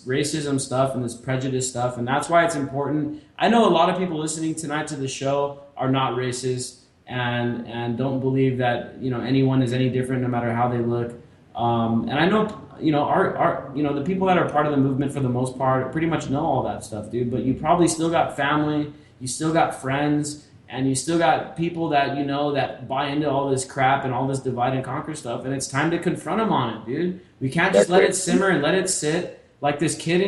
racism stuff and this prejudice stuff, and that's why it's important. I know a lot of people listening tonight to the show are not racist and don't believe that anyone is any different no matter how they look. And I know the people that are part of the movement for the most part pretty much know all that stuff, dude. But you probably still got family, you still got friends, and you still got people that that buy into all this crap and all this divide and conquer stuff. And it's time to confront them on it, dude. We can't just let it simmer and let it sit like this kid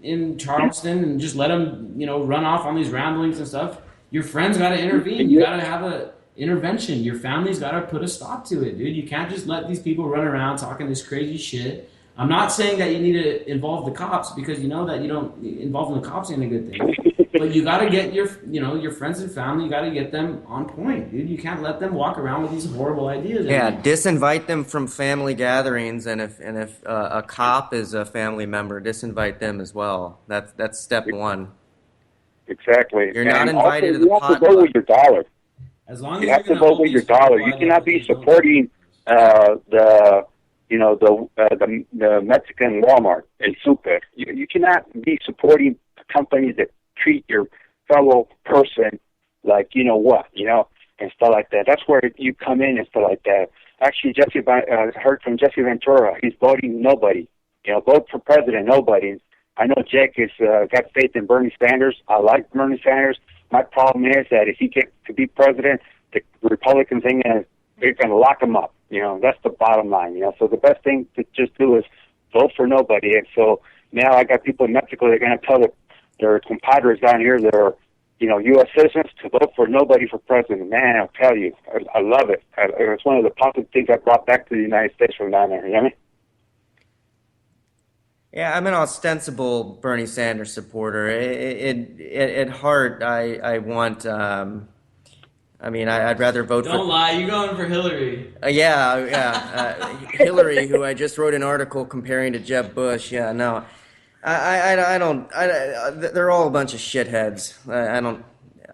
in Charleston and just let him run off on these ramblings and stuff. Your friends got to intervene. You got to have a intervention. Your family's got to put a stop to it, dude. You can't just let these people run around talking this crazy shit. I'm not saying that you need to involve the cops, because you know that you don't involving the cops ain't a good thing. But you got to get your friends and family. You got to get them on point, dude. You can't let them walk around with these horrible ideas. Yeah, disinvite them from family gatherings, and if a cop is a family member, disinvite them as well. That's step one. Exactly. You're not invited to the potluck. You have to vote with your dollar. As long as you have to vote with your dollar. You cannot be supporting the Mexican Walmart and Super. You cannot be supporting companies that treat your fellow person like and stuff like that. That's where you come in and stuff like that. Actually, heard from Jesse Ventura. He's voting nobody. Vote for president, nobody. I know Jake has got faith in Bernie Sanders. I like Bernie Sanders. My problem is that if he gets to be president, the Republicans they're gonna lock him up. That's the bottom line. So the best thing to just do is vote for nobody. And so now I got people in Mexico that are gonna tell their compadres down here that are U.S. citizens to vote for nobody for president. Man, I'll tell you, I love it. It's one of the positive things I brought back to the United States from down there. You know what I mean? Yeah, I'm an ostensible Bernie Sanders supporter. At heart, I want. I'd rather vote for. Don't lie, you're going for Hillary. Hillary, who I just wrote an article comparing to Jeb Bush. Yeah, no, I don't. They're all a bunch of shitheads.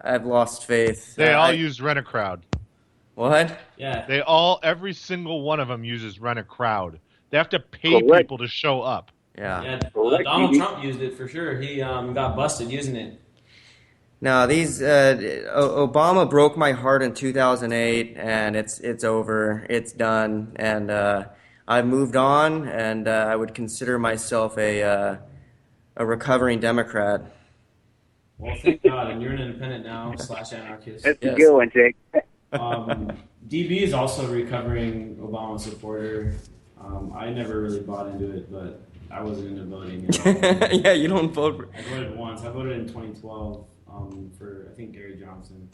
I've lost faith. They all use rent a crowd. What? Yeah. Every single one of them uses rent a crowd. They have to pay people to show up. Yeah. Donald Trump used it for sure. He got busted using it. No, Obama broke my heart in 2008, and it's over. It's done, and I've moved on, and I would consider myself a recovering Democrat. Well, thank God, and you're an independent now / anarchist. That's a good one, Jake. DB is also a recovering Obama supporter. I never really bought into it, but I wasn't into voting. Yeah, you don't vote. I voted once. I voted in 2012 for, I think, Gary Johnson.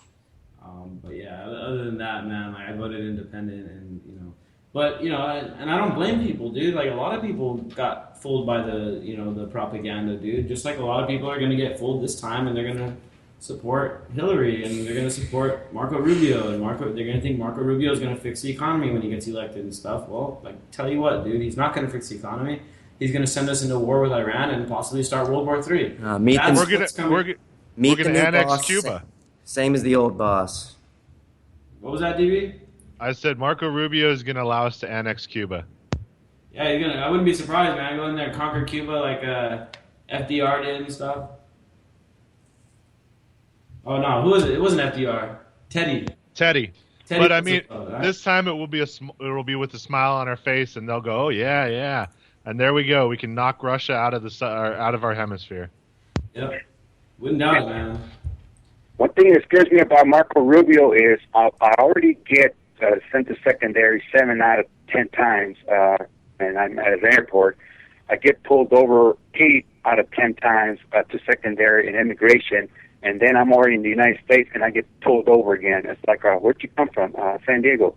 But yeah, other than that, man, I voted independent, and but and I don't blame people, dude. Like, a lot of people got fooled by the propaganda, dude. Just like a lot of people are gonna get fooled this time, and they're gonna support Hillary, and they're gonna support Marco Rubio, and they're gonna think Marco Rubio is gonna fix the economy when he gets elected and stuff. Well, tell you what, dude, he's not gonna fix the economy. He's gonna send us into war with Iran and possibly start World War III. We're gonna annex Cuba. Same as the old boss. What was that, DB? I said Marco Rubio is gonna allow us to annex Cuba. Yeah, I wouldn't be surprised, man. Go in there and conquer Cuba like FDR did and stuff. Oh no, who was it? It wasn't FDR. Teddy. But I mean, this time it will be with a smile on our face, and they'll go, "Oh yeah," and there we go. We can knock Russia out of our hemisphere. Yep, wouldn't doubt it, man. One thing that scares me about Marco Rubio is I already get sent to secondary 7 out of 10 times, and I'm at an airport. I get pulled over 8 out of 10 times to secondary in immigration. And then I'm already in the United States, and I get pulled over again. It's like, where'd you come from? San Diego.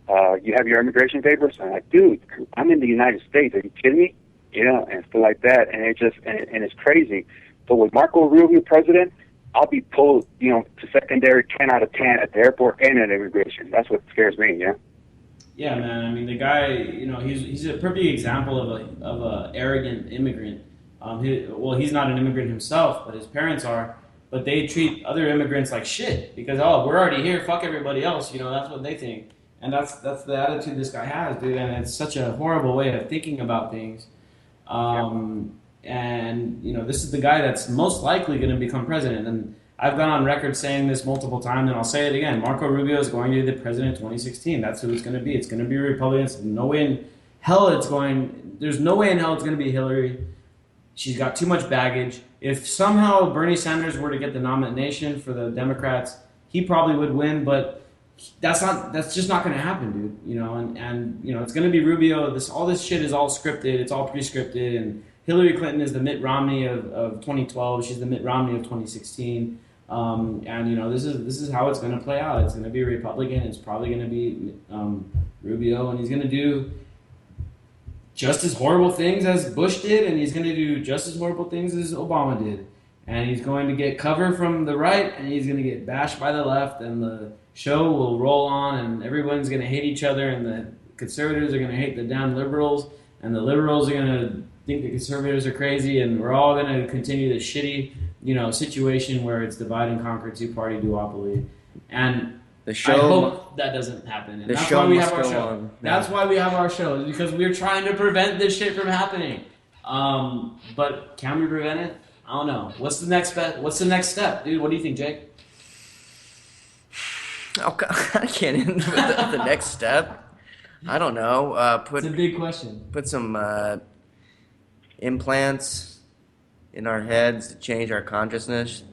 You have your immigration papers? I'm like, dude, I'm in the United States. Are you kidding me? And stuff like that. And it's crazy. But with Marco Rubio president, I'll be pulled, to secondary 10 out of 10 at the airport and at immigration. That's what scares me, yeah. Yeah, man. I mean, the guy, he's a perfect example of a arrogant immigrant. He's not an immigrant himself, but his parents are. But they treat other immigrants like shit because, we're already here, fuck everybody else. That's what they think. And that's the attitude this guy has, dude. And it's such a horrible way of thinking about things. And, this is the guy that's most likely going to become president. And I've gone on record saying this multiple times, and I'll say it again. Marco Rubio is going to be the president in 2016. That's who it's going to be. It's going to be Republicans. No way there's no way in hell it's going to be Hillary. She's got too much baggage. If somehow Bernie Sanders were to get the nomination for the Democrats, he probably would win, but that's just not going to happen, dude. You know, and you know, it's going to be Rubio. All this shit is all scripted. It's all pre-scripted, and Hillary Clinton is the Mitt Romney of 2012. She's the Mitt Romney of 2016. And you know, this is how it's going to play out. It's going to be a Republican. It's probably going to be Rubio, and he's going to do just as horrible things as Bush did, and he's going to do just as horrible things as Obama did. And he's going to get cover from the right, and he's going to get bashed by the left, and the show will roll on, and everyone's going to hate each other, and the conservatives are going to hate the damn liberals, and the liberals are going to think the conservatives are crazy, and we're all going to continue this shitty, you know, situation where it's divide and conquer, two-party duopoly. And I hope that doesn't happen. And that's why we have our show. That's why we have our show, is because we're trying to prevent this shit from happening. But can we prevent it? I don't know. What's the next step, dude? What do you think, Jake? Oh, God, I can't end with the next step. I don't know. It's a big question. Put some implants in our heads to change our consciousness.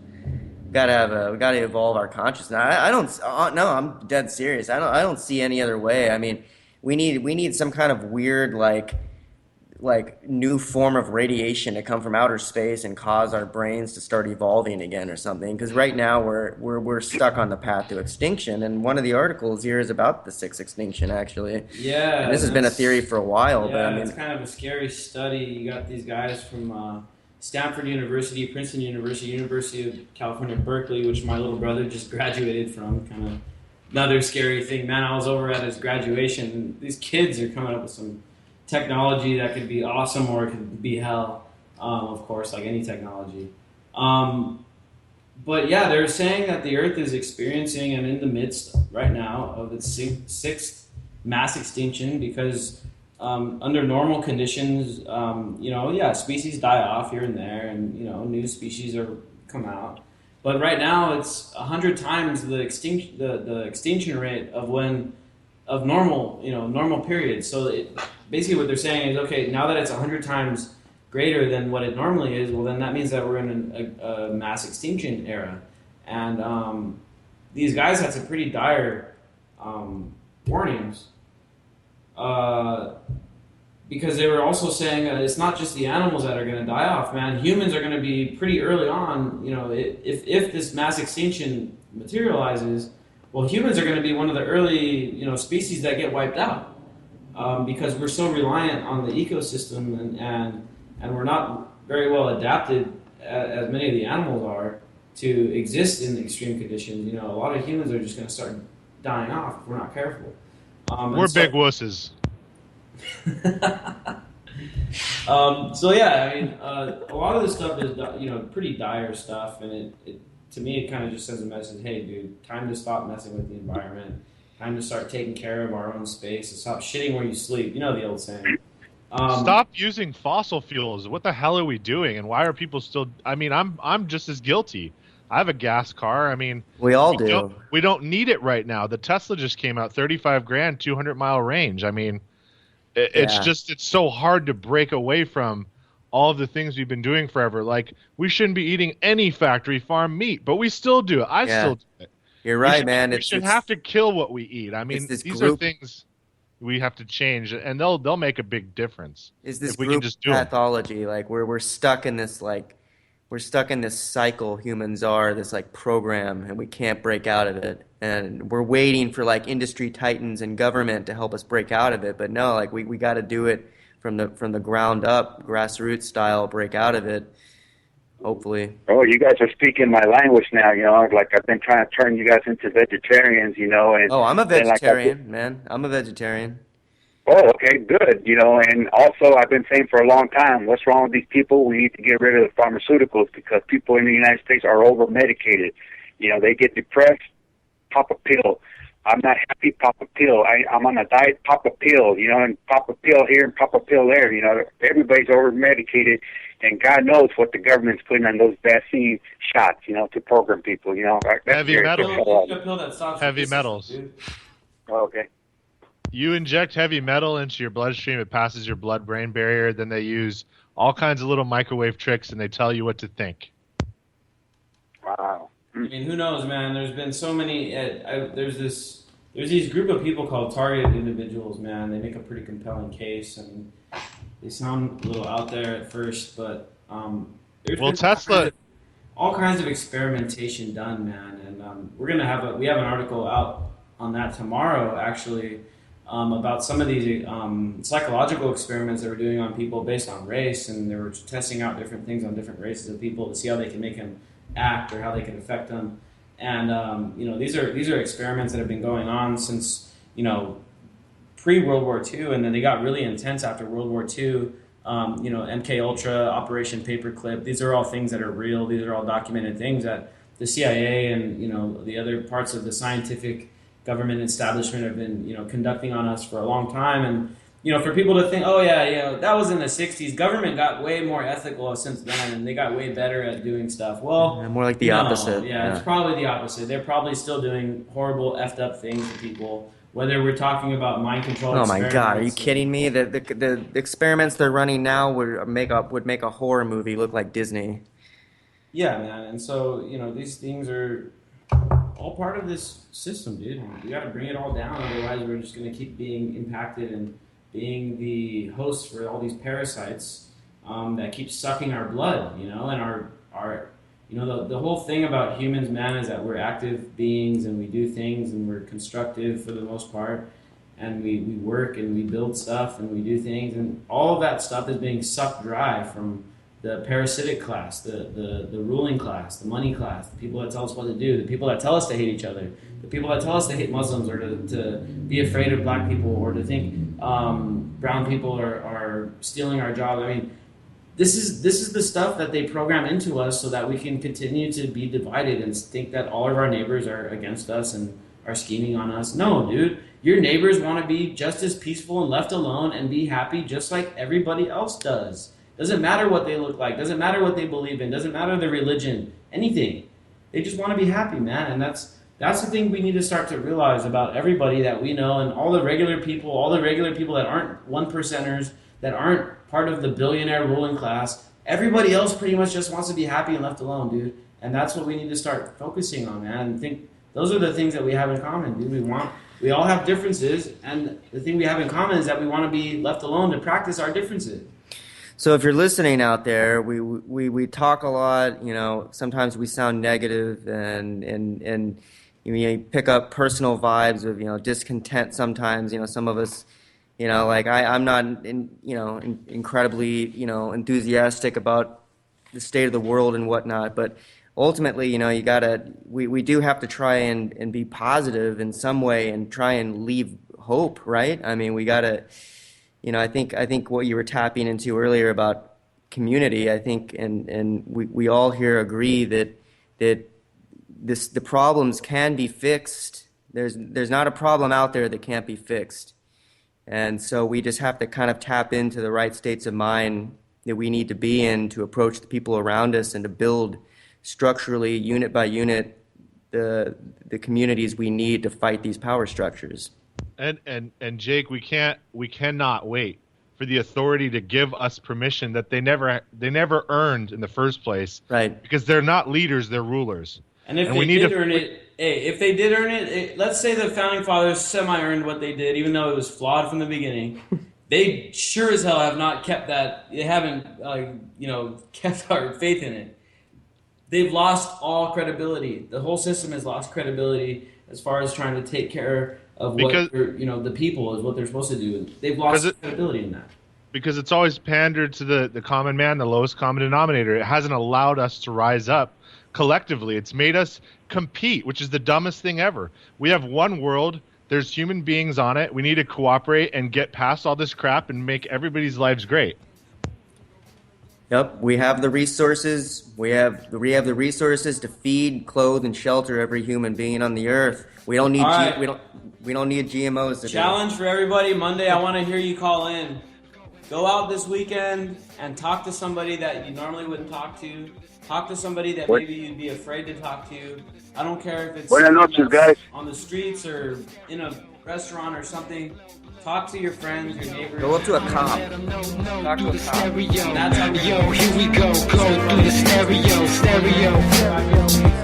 We gotta evolve our consciousness. No, I'm dead serious. I don't see any other way. I mean, we need some kind of weird like new form of radiation to come from outer space and cause our brains to start evolving again or something. Because right now we're stuck on the path to extinction. And one of the articles here is about the sixth extinction, actually. Yeah. And this has been a theory for a while. Yeah, but I mean, it's kind of a scary study. You got these guys from Stanford University, Princeton University, University of California, Berkeley, which my little brother just graduated from. Kind of another scary thing. Man, I was over at his graduation, and these kids are coming up with some technology that could be awesome or it could be hell, of course, like any technology. But yeah, they're saying that the Earth is experiencing and in the midst right now of its sixth mass extinction because under normal conditions, species die off here and there, and new species come out. But right now, it's 100 times the extinction rate of normal periods. So basically, what they're saying is, okay, now that it's 100 times greater than what it normally is, well, then that means that we're in a mass extinction era. And these guys had some pretty dire warnings. Because they were also saying that it's not just the animals that are going to die off, man. Humans are going to be pretty early on. If this mass extinction materializes, well, humans are going to be one of the early species that get wiped out because we're so reliant on the ecosystem and we're not very well adapted as many of the animals are to exist in extreme conditions. A lot of humans are just going to start dying off if we're not careful. We're big wusses. So yeah, I mean, a lot of this stuff is pretty dire stuff, and it to me it kind of just sends a message: hey, dude, time to stop messing with the environment. Time to start taking care of our own space and stop shitting where you sleep. You know the old saying. Stop using fossil fuels. What the hell are we doing? And why are people still? I mean, I'm just as guilty. I have a gas car. I mean, we all do. We don't need it right now. The Tesla just came out, 35 grand, 200-mile range. I mean, it's so hard to break away from all of the things we've been doing forever. Like, we shouldn't be eating any factory farm meat, but we still do it. I still do it. You're right, man. We should have to kill what we eat. I mean, these are things we have to change, and they'll make a big difference. Is this if we group can just do pathology? Like, we're stuck in this cycle. Humans are this program, and we can't break out of it. And we're waiting for industry titans and government to help us break out of it. But no, we got to do it from the ground up, grassroots style, break out of it. Hopefully. Oh, you guys are speaking my language now. I've been trying to turn you guys into vegetarians. And I'm a vegetarian, man. I'm a vegetarian. Oh, okay, good. And also I've been saying for a long time, what's wrong with these people? We need to get rid of the pharmaceuticals because people in the United States are over-medicated. They get depressed, pop a pill. I'm not happy, pop a pill. I'm on a diet, pop a pill, and pop a pill here and pop a pill there. Everybody's over-medicated, and God knows what the government's putting on those vaccine shots, to program people, Heavy metals. A pill that stops Heavy metals. Oh, okay. You inject heavy metal into your bloodstream, it passes your blood-brain barrier, then they use all kinds of little microwave tricks, and they tell you what to think. Wow. I mean, who knows, man? There's been so many. There's these group of people called target individuals, man. They make a pretty compelling case. I mean, they sound a little out there at first, but there's Well, been Tesla. all kinds of experimentation done, man. And we have an article out on that tomorrow, actually, about some of these psychological experiments that we're doing on people based on race, and they were testing out different things on different races of people to see how they can make them act or how they can affect them. And these are experiments that have been going on since pre-World War II, and then they got really intense after World War II. MK Ultra, Operation Paperclip. These are all things that are real. These are all documented things that the CIA and the other parts of the scientific government establishment have been conducting on us for a long time. And for people to think, oh yeah, that was in the '60s. Government got way more ethical since then, and they got way better at doing stuff. Well, more like the opposite. Yeah, it's probably the opposite. They're probably still doing horrible, effed up things to people. Whether we're talking about mind control. Oh my God! Are you kidding me? The experiments they're running now would make a horror movie look like Disney. Yeah, man. And so these things are all part of this system, dude. We got to bring it all down, otherwise we're just going to keep being impacted and being the host for all these parasites that keep sucking our blood, and our the whole thing about humans, man, is that we're active beings and we do things and we're constructive for the most part, and we work and we build stuff and we do things, and all of that stuff is being sucked dry from the parasitic class, the ruling class, the money class, the people that tell us what to do, the people that tell us to hate each other, the people that tell us to hate Muslims or to be afraid of black people or to think brown people are stealing our jobs. I mean, this is the stuff that they program into us so that we can continue to be divided and think that all of our neighbors are against us and are scheming on us. No, dude. Your neighbors want to be just as peaceful and left alone and be happy just like everybody else does. Doesn't matter what they look like. Doesn't matter what they believe in. Doesn't matter their religion. Anything. They just want to be happy, man. And that's the thing we need to start to realize about everybody that we know and all the regular people that aren't one percenters, that aren't part of the billionaire ruling class. Everybody else pretty much just wants to be happy and left alone, dude. And that's what we need to start focusing on, man. And think those are the things that we have in common, dude. We all have differences, and the thing we have in common is that we want to be left alone to practice our differences. So if you're listening out there, we talk a lot. Sometimes we sound negative, and you pick up personal vibes of discontent. Sometimes some of us. I'm not incredibly enthusiastic about the state of the world and whatnot, but ultimately we do have to try and be positive in some way and try and leave hope, right? I mean, we gotta I think what you were tapping into earlier about community, I think and we all here agree that the problems can be fixed. There's not a problem out there that can't be fixed. And so we just have to kind of tap into the right states of mind that we need to be in to approach the people around us and to build structurally, unit by unit, the communities we need to fight these power structures. And Jake, we cannot wait for the authority to give us permission that they never earned in the first place. Right. Because they're not leaders, they're rulers. And if they did earn it, let's say the Founding Fathers semi-earned what they did, even though it was flawed from the beginning. They sure as hell have not kept that. They haven't, kept our faith in it. They've lost all credibility. The whole system has lost credibility as far as trying to take care of the people is what they're supposed to do. They've lost credibility in that. Because it's always pandered to the common man, the lowest common denominator. It hasn't allowed us to rise up collectively. It's made us compete, which is the dumbest thing ever. We have one world. There's human beings on it. We need to cooperate and get past all this crap and make everybody's lives great. Yep, we have the resources. We have the resources to feed, clothe, and shelter every human being on the earth. We don't need we don't need GMOs. Challenge for everybody. Monday, I want to hear you call in. Go out this weekend and talk to somebody that you normally wouldn't talk to. Talk to somebody that maybe you'd be afraid to talk to. I don't care if it's Buenas noches, guys. on the streets or in a restaurant or something, talk to your friends, your neighbors. Go up to a cop. Talk to a cop. That's how we Yo, here we go through the stereo. stereo.